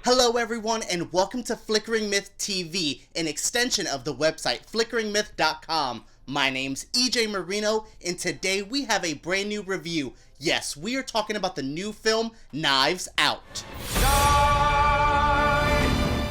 Hello everyone and welcome to Flickering Myth TV, an extension of the website flickeringmyth.com. My name's EJ Marino and today we have a brand new review. Yes, we are talking about the new film Knives Out.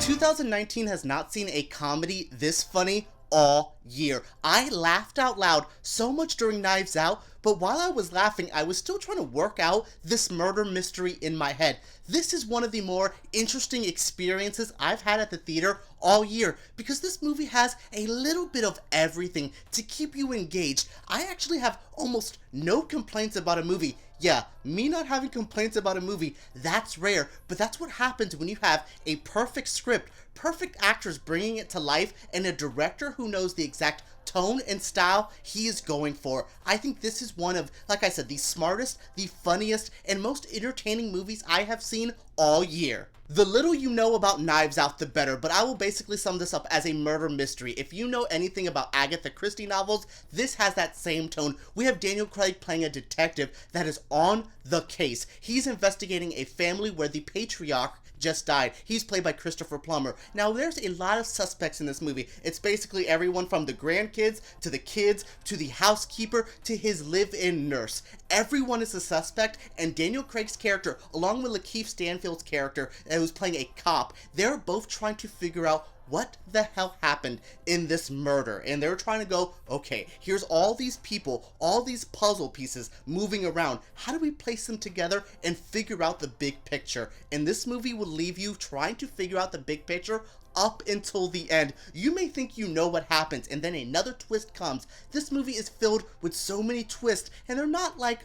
2019 has not seen a comedy this funny all year. I laughed out loud so much during Knives Out, but while I was laughing, I was still trying to work out this murder mystery in my head. This is one of the more interesting experiences I've had at the theater all year because this movie has a little bit of everything to keep you engaged. I actually have almost no complaints about a movie. Yeah, me not having complaints about a movie, that's rare, but that's what happens when you have a perfect script, perfect actors bringing it to life, and a director who knows the exact tone and style he is going for. I think this is one of, like I said, the smartest, the funniest, and most entertaining movies I have seen all year. The little you know about Knives Out, the better, but I will basically sum this up as a murder mystery. If you know anything about Agatha Christie novels, this has that same tone. We have Daniel Craig playing a detective that is on the case. He's investigating a family where the patriarch just died. He's played by Christopher Plummer. Now, there's a lot of suspects in this movie. It's basically everyone from the grandkids, to the kids, to the housekeeper, to his live-in nurse. Everyone is a suspect, and Daniel Craig's character, along with LaKeith Stanfield's character, who's playing a cop, they're both trying to figure out what the hell happened in this murder. And they're trying to go, okay, here's all these people, all these puzzle pieces moving around. How do we place them together and figure out the big picture? And this movie will leave you trying to figure out the big picture up until the end. You may think you know what happens, and then another twist comes. This movie is filled with so many twists, and they're not like,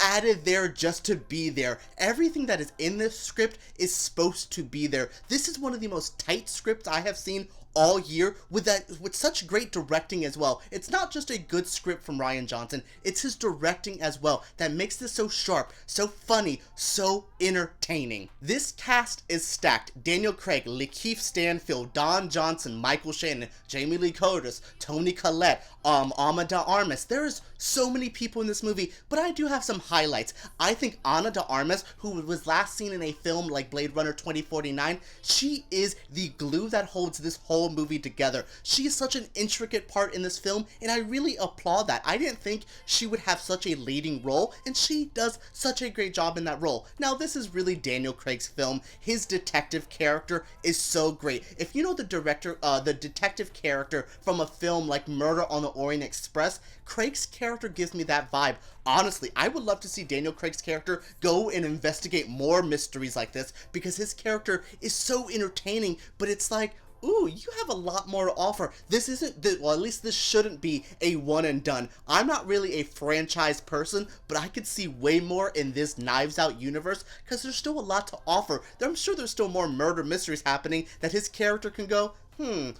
added there just to be there. Everything that is in this script is supposed to be there. This is one of the most tight scripts I have seen all year with such great directing as well. It's not just a good script from Rian Johnson, it's his directing as well that makes this so sharp, so funny, so entertaining. This cast is stacked. Daniel Craig, LaKeith Stanfield, Don Johnson, Michael Shannon, Jamie Lee Curtis, Toni Collette, Armas. There is so many people in this movie, but I do have some highlights. I think Armas, who was last seen in a film like Blade Runner 2049, she is the glue that holds this whole movie together. She is such an intricate part in this film, and I really applaud that. I didn't think she would have such a leading role, and she does such a great job in that role. Now, this is really Daniel Craig's film. His detective character is so great. If you know the detective character from a film like Murder on the Orient Express, Craig's character gives me that vibe. Honestly, I would love to see Daniel Craig's character go and investigate more mysteries like this because his character is so entertaining, but it's like, ooh, you have a lot more to offer. This isn't, well, at least this shouldn't be a one and done. I'm not really a franchise person, but I could see way more in this Knives Out universe because there's still a lot to offer. I'm sure there's still more murder mysteries happening that his character can go,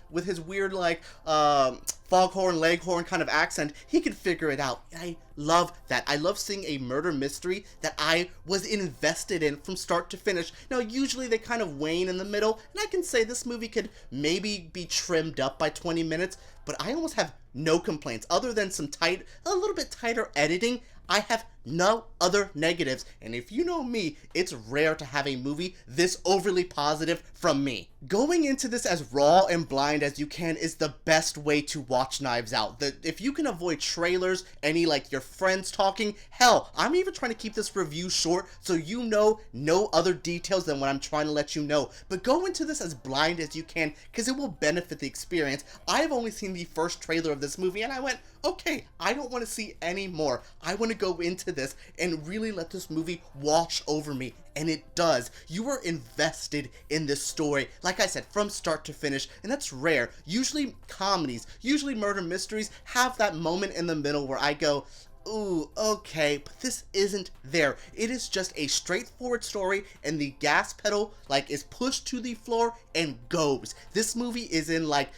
with his weird, like, foghorn, leghorn kind of accent, he can figure it out. I love that. I love seeing a murder mystery that I was invested in from start to finish. Now, usually they kind of wane in the middle, and I can say this movie could maybe be trimmed up by 20 minutes, but I almost have no complaints other than some a little bit tighter editing. I have no other negatives, and if you know me, it's rare to have a movie this overly positive from me. Going into this as raw and blind as you can is the best way to watch Knives Out. If you can avoid trailers, any like your friends talking, hell, I'm even trying to keep this review short so you know no other details than what I'm trying to let you know. But go into this as blind as you can because it will benefit the experience. I've only seen the first trailer of this movie and I went, okay, I don't want to see any more. I want to go into this and really let this movie wash over me, and it does. You are invested in this story, like I said, from start to finish, and that's rare. Usually comedies, usually murder mysteries have that moment in the middle where I go, ooh, okay, but this isn't there. It is just a straightforward story, and the gas pedal, like, is pushed to the floor and goes. This movie is in, like,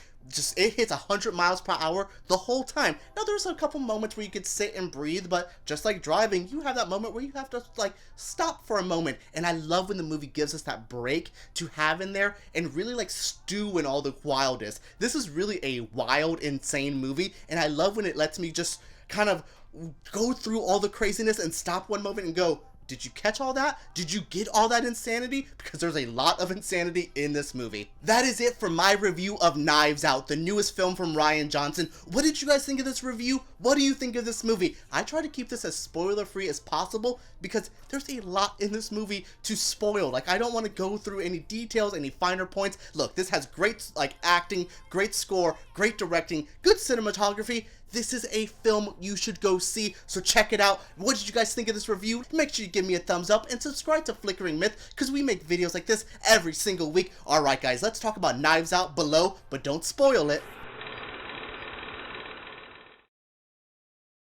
it hits 100 miles per hour the whole time. Now, there's a couple moments where you could sit and breathe, but just like driving, you have that moment where you have to, like, stop for a moment. And I love when the movie gives us that break to have in there and really, like, stew in all the wildness. This is really a wild, insane movie, and I love when it lets me just kind of go through all the craziness and stop one moment and go, Did you catch all that? Did you get all that insanity? Because there's a lot of insanity in this movie. That is it for my review of Knives Out, the newest film from Rian Johnson. What did you guys think of this review? What do you think of this movie? I try to keep this as spoiler-free as possible because there's a lot in this movie to spoil. Like, I don't want to go through any details, any finer points. Look, this has great, acting, great score, great directing, good cinematography. This is a film you should go see, so check it out. What did you guys think of this review? Make sure you give me a thumbs up and subscribe to Flickering Myth, because we make videos like this every single week. Alright guys, let's talk about Knives Out below, but don't spoil it.